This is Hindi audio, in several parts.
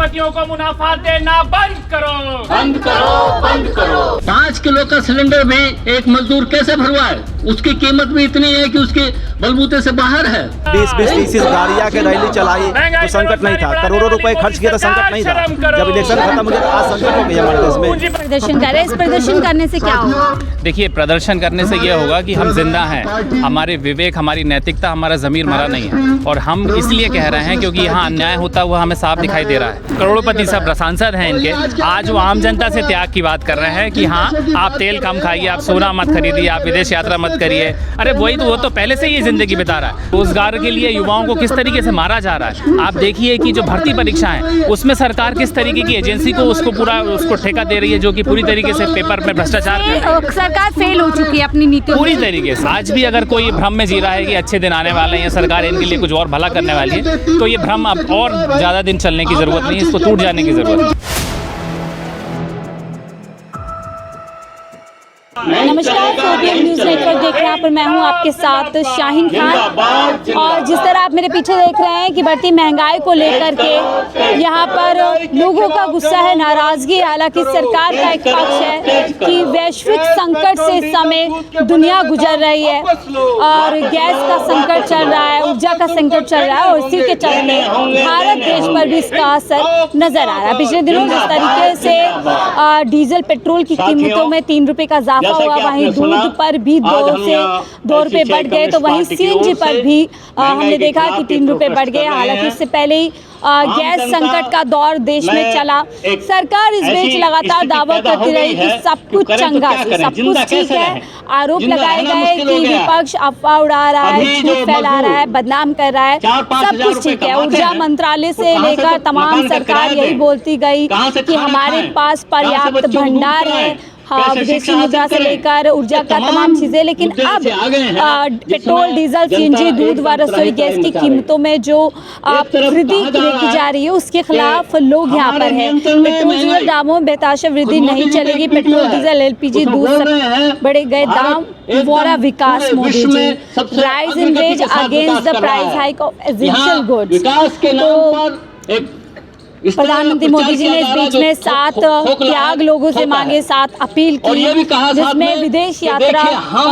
पूंजीपतियों को मुनाफा देना बंद करो, बंद करो, बंद करो। 5 किलो का सिलेंडर भी एक मजदूर कैसे भरवाए? उसकी कीमत भी इतनी है कि उसके बलबूते से बाहर है। 20-30 गाड़ियां के रैली चलाई तो संकट नहीं था, करोड़ों रुपए खर्च किए तो संकट नहीं था। जब इलेक्शन खत्म हो गया आज संकट हो गया हमारे देश में। प्रदर्शन कर रहे हैं, इस प्रदर्शन करने से क्या होगा? देखिए, प्रदर्शन करने से ये होगा कि हम जिंदा हैं, हमारे विवेक, हमारी नैतिकता, हमारा ज़मीर मरा नहीं है। और हम इसलिए कह रहे हैं क्योंकि यहाँ अन्याय होता हुआ हमें साफ दिखाई दे रहा है। करोड़पति सब सांसद हैं इनके, आज वो आम जनता से त्याग की बात कर रहे हैं कि हाँ आप तेल कम खाइए, आप सोना मत खरीदिए, आप विदेश यात्रा मत करिए। अरे वही तो, वो तो पहले से ही ज़िंदगी बिता रहा है। रोजगार के लिए युवाओं को किस तरीके से मारा जा रहा है। आप देखिए कि जो भर्ती परीक्षा है उसमें सरकार किस तरीके की एजेंसी को उसको ठेका दे रही है, जो कि पूरी तरीके से पेपर में भ्रष्टाचार कर रही है। सरकार फेल हो चुकी है अपनी नीतियों पूरी तरीके से। आज भी अगर कोई भ्रम में जी रहा है कि अच्छे दिन आने वाले हैं या सरकार इनके लिए कुछ और भला करने वाली है, तो ये भ्रम अब और ज़्यादा दिन चलने की ज़रूरत नहीं है, इसको टूट जाने की ज़रूरत है। नमस्कार, फोबियम न्यूज़ नेटवर्क देख रहे हैं, पर मैं हूं आपके साथ शाहीन खान। और जिस तरह आप मेरे पीछे देख रहे हैं कि बढ़ती महंगाई को लेकर के यहाँ पर लोगों का गुस्सा है, नाराज़गी। हालांकि सरकार का एक पक्ष है कि वैश्विक संकट से इस समय दुनिया गुजर रही है और गैस का संकट चल रहा है, ऊर्जा का संकट चल रहा है और इसी के चलते भारत देश पर भी इसका असर नज़र आ रहा है। पिछले दिनों जिस तरीके से डीजल पेट्रोल की कीमतों में 3 रुपये का इजाफा हुआ, वहीं दूध पर भी 2 से 2 रुपये बढ़ गए, तो वहीं सीएनजी पर भी हमने देखा कि 3 रुपये बढ़ गए। हालांकि इससे पहले ही गैस संकट का दौर देश में चला। सरकार इस बीच लगातार दावा करती रही कि सब कुछ चंगा है, सब कुछ ठीक है। आरोप लगाए गए कि विपक्ष अफवाह उड़ा रहा है, झूठ फैला रहा है, बदनाम कर रहा है, सब कुछ ठीक है। ऊर्जा मंत्रालय से लेकर तमाम सरकार यही बोलती गई कि हमारे पास पर्याप्त भंडार है, हाँ, विदेशी मुद्रा से लेकर ऊर्जा का तमाम चीजें। लेकिन अब पेट्रोल, डीजल, सीएनजी, दूध व रसोई गैस की कीमतों में जो वृद्धि की जा रही है उसके खिलाफ लोग यहाँ पर हैं। पेट्रोल डीजल दामों में बेताशा वृद्धि नहीं चलेगी। पेट्रोल, डीजल, एलपीजी, दूध सब बढ़े गए दाम। वोरा विकास Modi ji, rise in wage against the price hike of essential goods. प्रधानमंत्री मोदी जी ने इस बीच में 7 त्याग लोगों से मांगे, 7 अपील की, जिसमें विदेश यात्रा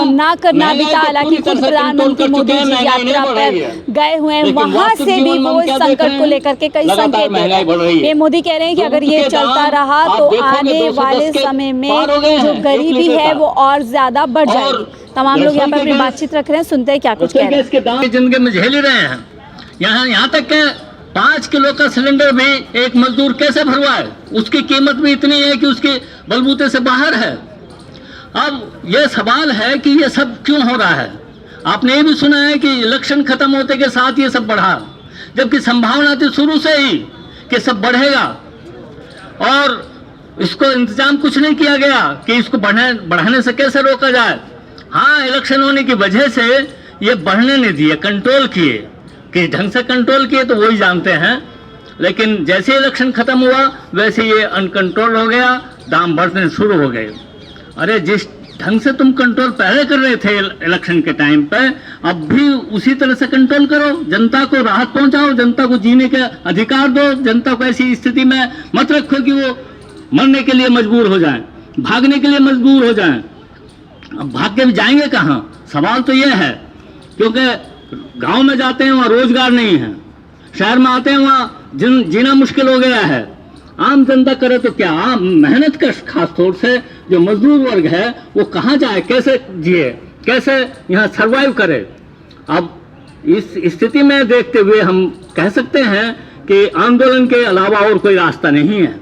ना करना भी था। हालांकि खुद प्रधानमंत्री मोदी जी यात्रा पर गए हुए हैं, वहां से भी वो इस संकट को लेकर के कई संकेत दे रहे हैं। ये मोदी कह रहे हैं कि अगर ये चलता रहा तो आने वाले समय में जो गरीबी है वो और ज्यादा बढ़ जाएगी। तमाम लोग यहाँ पर अपनी बातचीत रख रहे हैं, सुनते हैं क्या कुछ कह रहे हैं। जिंदगी में झेल रहे हैं, यहाँ तक के 5 किलो का सिलेंडर भी एक मजदूर कैसे भरवाए? उसकी कीमत भी इतनी है कि उसके बलबूते से बाहर है। अब यह सवाल है कि यह सब क्यों हो रहा है? आपने ये भी सुना है कि इलेक्शन खत्म होते के साथ ये सब बढ़ा, जबकि संभावना थी शुरू से ही कि सब बढ़ेगा और इसको इंतजाम कुछ नहीं किया गया कि इसको बढ़ाने से कैसे रोका जाए। हाँ, इलेक्शन होने की वजह से ये बढ़ने नहीं दिए, कंट्रोल किए, कि ढंग से कंट्रोल किए तो वही जानते हैं। लेकिन जैसे इलेक्शन खत्म हुआ वैसे ये अनकंट्रोल हो गया, दाम बढ़ने शुरू हो गए। अरे जिस ढंग से तुम कंट्रोल पहले कर रहे थे इलेक्शन के टाइम पे, अब भी उसी तरह से कंट्रोल करो। जनता को राहत पहुंचाओ, जनता को जीने का अधिकार दो। जनता को ऐसी स्थिति में मत रखो कि वो मरने के लिए मजबूर हो जाए, भागने के लिए मजबूर हो जाए। अब भाग के भी जाएंगे कहाँ? सवाल तो ये है, क्योंकि गांव में जाते हैं वहाँ रोजगार नहीं है, शहर में आते हैं वहाँ जीना मुश्किल हो गया है। आम जनता करे तो क्या? आम मेहनत का खास तौर से जो मजदूर वर्ग है वो कहाँ जाए, कैसे जिए, कैसे यहाँ सरवाइव करे? अब इस स्थिति में देखते हुए हम कह सकते हैं कि आंदोलन के अलावा और कोई रास्ता नहीं है।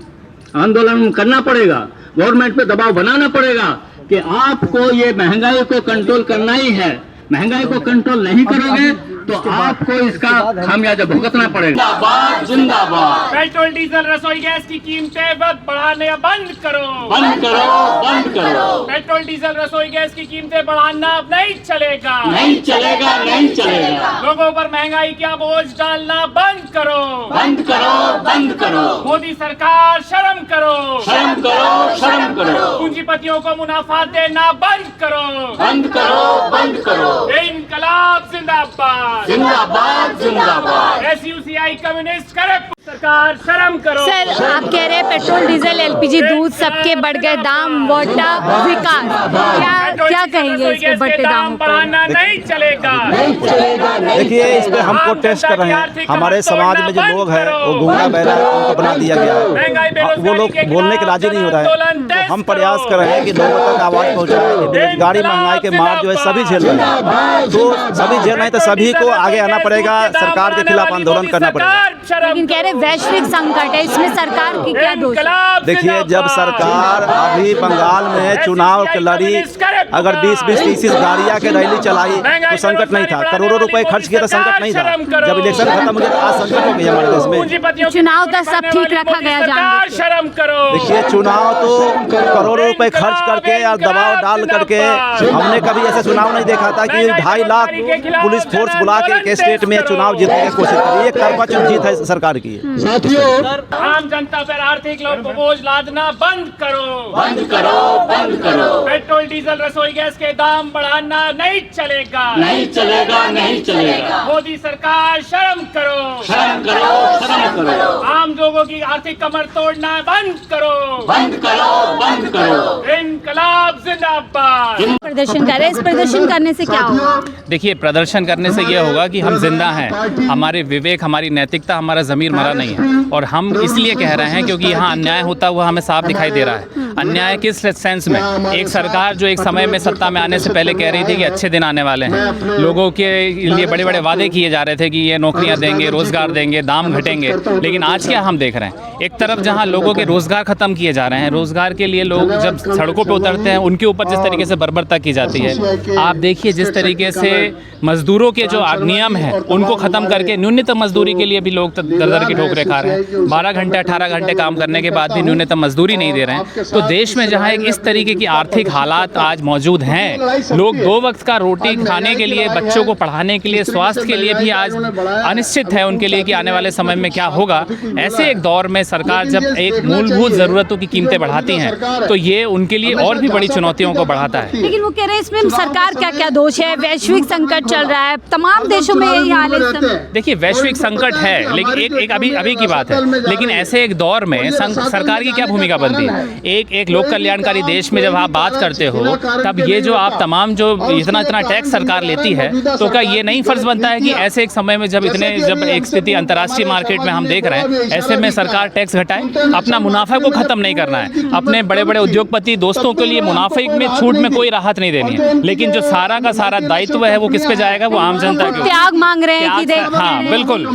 आंदोलन करना पड़ेगा, गवर्नमेंट पे दबाव बनाना पड़ेगा कि आपको ये महंगाई को कंट्रोल करना ही है। महंगाई को कंट्रोल नहीं करोगे तो आपको इसका खामियाजा भुगतना पड़ेगा। जिंदाबाद, जिंदाबाद। पेट्रोल, डीजल, रसोई गैस की कीमतें बढ़ाने बंद करो, बंद करो, बंद करो। पेट्रोल, डीजल, रसोई गैस की कीमतें बढ़ाना अब नहीं चलेगा, नहीं चलेगा, नहीं चलेगा। लोगों पर महंगाई का बोझ डालना बंद करो, बंद करो, बंद करो। मोदी सरकार शर्म करो, शर्म करो, शर्म करो। पूंजीपतियों को मुनाफा देना बंद करो, बंद करो, बंद करो। इनकलाब जिंदाबाद, जिंदाबाद, जिंदाबाद। SUCI कम्युनिस्ट करे, सरकार शर्म करो। सर, पेट्रोल डीजल एलपीजी दूध सबके बढ़ गए दाम, वोटा विकास, क्या कहेंगे इसके बढ़ते दाम बढ़ाना नहीं चलेगा। देखिए, इस पे हमको टेस्ट कर रहे हैं। हमारे समाज में जो लोग हैं वो गूंगा बहरा है, उनको बना दिया गया है। वो लोग बोलने के राजी नहीं हो रहा है। तो हम प्रयास कर रहे हैं कि लोगों तक आवाज़ पहुँचाएं। बेरोजगारी, महंगाई के मार जो है सभी झेल रहे हैं, तो सभी झेल रहे हैं, तो सभी को आगे आना पड़ेगा, सरकार के खिलाफ आंदोलन करना पड़ेगा। लेकिन कह रहे वैश्विक संकट है, इसमें सरकार की क्या दोष है? देखिए, जब सरकार अभी बंगाल में चुनाव लड़ी, अगर 20-30 गाड़ियाँ के रैली चलाई तो संकट नहीं था। करोड़ों रुपए खर्च किया तो संकट नहीं था। जब इलेक्शन खत्म हो गया तो आज संकट हो गया हमारे देश में। चुनाव का सब ठीक रखा गया, शर्म करो। देखिए, चुनाव तो करोड़ों रुपए खर्च करके और दबाव डाल करके, हमने कभी ऐसा चुनाव नहीं देखा था कि 2.5 लाख पुलिस फोर्स बुला के स्टेट में चुनाव जीतने की कोशिश करी। ये कर्मचारी जीत है सरकार की। आम जनता पर आर्थिक लोभ को बोझ लादना बंद करो, बंद करो, बंद करो। पेट्रोल डीजल रसोई गैस के दाम बढ़ाना नहीं चलेगा, नहीं चलेगा, नहीं चलेगा। मोदी सरकार शर्म करो, शर्म करो, शर्म करो। आम लोगों की आर्थिक कमर तोड़ना बंद करो, बंद करो, बंद करो। इनकलाब जिंदाबाद। प्रदर्शन कर रहे हैं, इस प्रदर्शन करने से क्या होगा? देखिए, प्रदर्शन करने से ये होगा कि हम जिंदा हैं, हमारे विवेक, हमारी नैतिकता, हमारा ज़मीर मरा नहीं है। और हम इसलिए कह रहे हैं क्योंकि यहाँ अन्याय होता हुआ हमें साफ दिखाई दे रहा है। अन्याय किस सेंस में? एक सरकार जो एक समय में सत्ता में आने से पहले कह रही थी कि अच्छे दिन आने वाले हैं, लोगों के लिए बड़े बड़े वादे किए जा रहे थे कि ये नौकरियां देंगे, रोजगार देंगे, दाम घटेंगे। लेकिन आज क्या हम देख रहे हैं? एक तरफ जहां लोगों के रोजगार खत्म किए जा रहे हैं, रोजगार के लिए लोग जब सड़कों पे उतरते हैं उनके ऊपर जिस तरीके से बर्बरता की जाती है। आप देखिए, जिस तरीके से मजदूरों के जो नियम हैं उनको खत्म करके न्यूनतम मजदूरी के लिए भी लोग दर की ठोकरें खा रहे हैं। 12 घंटे 18 घंटे काम करने के बाद भी न्यूनतम मजदूरी नहीं दे रहे हैं। तो देश में जहां एक इस तरीके की आर्थिक हालात आज मौजूद हैं, लोग 2 वक्त का रोटी खाने के लिए, बच्चों को पढ़ाने के लिए, स्वास्थ्य के लिए भी आज अनिश्चित है उनके लिए कि आने वाले समय में क्या होगा। ऐसे एक दौर में सरकार जब एक मूलभूत ज़रूरतों की कीमतें बढ़ाती हैं तो ये उनके लिए और भी बड़ी चुनौतियों को बढ़ाता है। लेकिन वो कह रहे हैं इसमें सरकार क्या क्या दोष है? वैश्विक संकट चल रहा है, तमाम देशों में यही हाल है। देखिए, वैश्विक संकट है, लेकिन एक अभी की बात है। लेकिन ऐसे एक दौर में सरकार की क्या भूमिका बनती है? एक लोक कल्याणकारी देश में जब आप बात करते हो, तब ये जो आप तमाम जो इतना टैक्स सरकार लेती है, तो क्या ये नहीं फर्ज बनता है कि ऐसे एक समय में जब एक स्थिति अंतर्राष्ट्रीय मार्केट में हम देख रहे हैं, ऐसे में सरकार टैक्स घटाए? अपना मुनाफा को खत्म नहीं करना है, अपने बड़े बड़े उद्योगपति दोस्तों के लिए मुनाफे में छूट में कोई राहत नहीं देनी है, लेकिन जो सारा का सारा दायित्व है वो किस पे जाएगा? वो आम जनता के त्याग मांग रहे हैं कि देखो, हाँ बिल्कुल,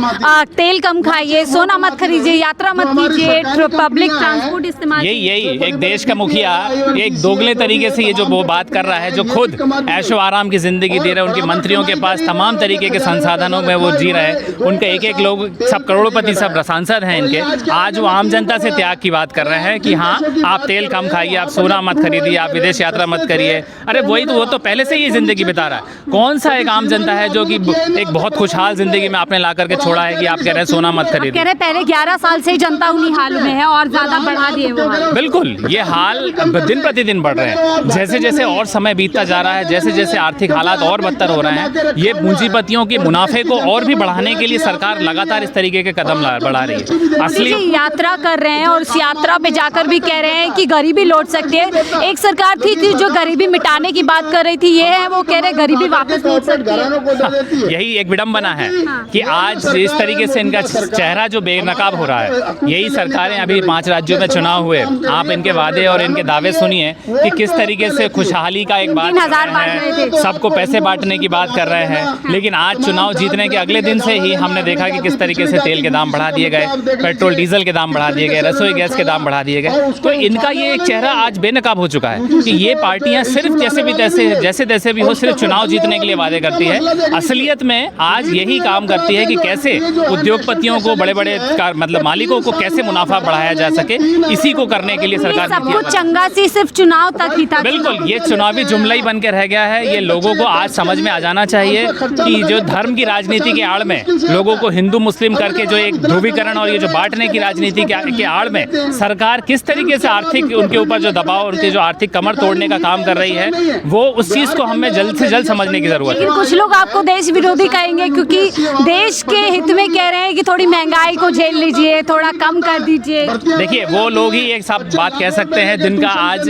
तेल कम खाइए, सोना मत खरीदिए, यात्रा मत कीजिए, पब्लिक ट्रांसपोर्ट इस्तेमाल। यही एक देश का मुखिया एक दोगले तरीके से ये जो वो बात कर रहा है, जो खुद ऐशो आराम की जिंदगी दे रहे हैं, उनके मंत्रियों के पास तमाम तरीके के संसाधनों में वो जी रहे हैं, उनके एक लोग सब करोड़पति सब सांसद हैं इनके, आज वो आम जनता से त्याग की बात कर रहे हैं कि हाँ आप तेल कम खाइए, आप सोना मत खरीदिए, आप विदेश यात्रा मत करिए। अरे वही तो, वो तो पहले से ही जिंदगी बिता रहा है। कौन सा एक आम जनता है जो कि एक बहुत खुशहाल जिंदगी में आपने ला करके छोड़ा है कि आप कह रहे हैं सोना मत खरीदिए? कह रहे पहले 11 साल से जनता उन्हीं हाल में है और ज्यादा बढ़ा दिए वो हाल। बिल्कुल, ये हाल दिन प्रतिदिन बढ़ रहे हैं। जैसे जैसे और समय बीतता जा रहा है, जैसे जैसे आर्थिक हालात और बदतर हो रहे हैं, ये पूंजीपतियों के मुनाफे को और भी बढ़ाने के लिए सरकार लगातार इस तरीके के कदम बढ़ा रही है। असली यात्रा कर रहे हैं और उस यात्रा पे जाकर भी कह रहे हैं कि गरीबी लौट सकती है। एक सरकार थी जो गरीबी मिटाने की बात कर रही थी, ये है वो कह रहे गरीबी वापस लौट सकती है। यही एक विडंबना है कि आज इस तरीके से इनका चेहरा जो बेनकाब हो रहा है। यही सरकारें, अभी 5 राज्यों में चुनाव हुए, आप इनके वादे और इनके दावे सुनिए कि किस तरीके से खुशहाली का एक बात कर रहे हैं, सबको पैसे बांटने की बात कर रहे हैं। लेकिन आज चुनाव जीतने के अगले दिन से ही हमने देखा कि किस तरीके से तेल के दाम बढ़ा दिए गए, पेट्रोल डीजल के दाम बढ़ा दिए गए, रसोई गैस के दाम बढ़ा दिए गए। तो इनका ये एक चेहरा आज बेनकाब हो चुका है कि ये पार्टियां सिर्फ जैसे तैसे भी हो, सिर्फ चुनाव जीतने के लिए वादे करती है। असलियत में आज यही काम करती है कि कैसे उद्योगपतियों को, बड़े बड़े मतलब मालिकों को कैसे मुनाफा बढ़ाया जा सके, इसी को करने के लिए सरकार सब कुछ चंगा सी सिर्फ चुनाव तक ही था। बिल्कुल, ये चुनावी जुमला ही बन के रह गया है। ये लोगों को आज समझ में आ जाना चाहिए कि जो धर्म की राजनीति के आड़ में लोगों को हिंदू मुस्लिम करके जो एक ध्रुवीकरण और ये जो बांटने की राजनीति के आड़ में सरकार किस तरीके से आर्थिक उनके ऊपर जो दबाव, उनके जो आर्थिक कमर तोड़ने का काम कर रही है, वो उस चीज को हमें जल्द से जल्द समझने की जरूरत है। लेकिन कुछ लोग आपको देश विरोधी कहेंगे क्योंकि देश के हित में कह रहे हैं कि थोड़ी महंगाई को झेल लीजिए, थोड़ा कम कर दीजिए। लीजिए। देखिए वो लोग ही एक साथ बात कह सकते हैं जिनका आज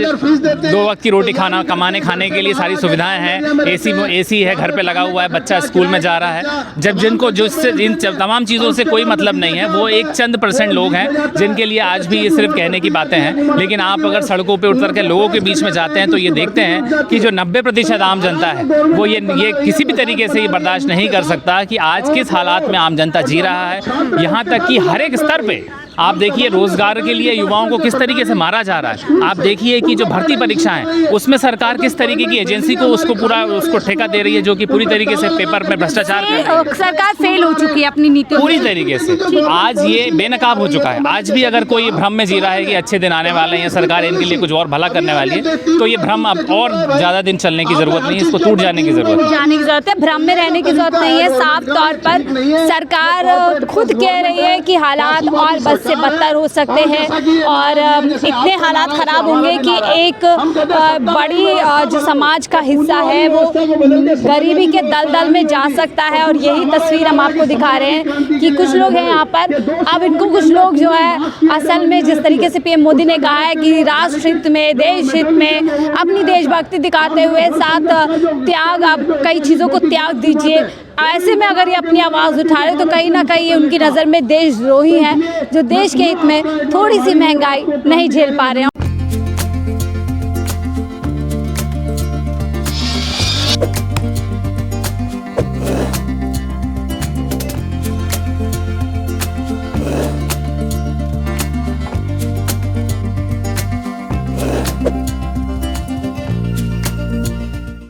2 वक्त की रोटी खाने के लिए सारी सुविधाएं हैं, एसी है, घर पे लगा हुआ है, बच्चा स्कूल में जा रहा है। जब जिनको जो इन तमाम चीज़ों से कोई मतलब नहीं है, वो एक चंद % लोग हैं जिनके लिए आज भी ये सिर्फ कहने की बातें हैं। लेकिन आप अगर सड़कों पे उतर के लोगों के बीच में जाते हैं तो ये देखते हैं कि जो 90% आम जनता है वो ये किसी भी तरीके से ये बर्दाश्त नहीं कर सकता कि आज किस हालात में आम जनता जी रहा है। यहाँ तक कि हर एक स्तर पे आप देखिए रोजगार के लिए युवाओं को किस तरीके से मारा जा रहा है। आप देखिए कि जो भर्ती परीक्षाएं उसमें सरकार किस तरीके की एजेंसी को उसको ठेका दे रही है, जो कि पूरी तरीके से पेपर में भ्रष्टाचार कर रही है। सरकार फेल हो चुकी है अपनी नीति पूरी तरीके से। आज ये बेनकाब हो चुका है। आज भी अगर कोई भ्रम में जी रहा है कि अच्छे दिन आने वाले हैं, सरकार इनके लिए कुछ और भला करने वाली है, तो ये भ्रम अब और ज़्यादा दिन चलने की ज़रूरत नहीं है, इसको टूट जाने की ज़रूरत है। भ्रम में रहने की जरूरत नहीं है। साफ तौर पर सरकार खुद कह रही है कि हालात और बस से बदतर हो सकते हैं और इतने हालात खराब होंगे कि एक बड़ी जो समाज का हिस्सा है वो गरीबी के दलदल में जा सकता है। और यही तस्वीर हम आपको दिखा रहे हैं कि कुछ लोग हैं यहाँ पर। अब इनको कुछ लोग जो है असल में जिस तरीके से पीएम मोदी ने कहा है कि राष्ट्र हित में, देश हित में अपनी देशभक्ति दिखाते हुए साथ त्याग, आप कई चीज़ों को त्याग दीजिए। ऐसे में अगर ये अपनी आवाज़ उठा रहे तो कहीं ना कहीं उनकी नज़र में देशद्रोही हैं, जो देश के हित में थोड़ी सी महंगाई नहीं झेल पा रहे हैं।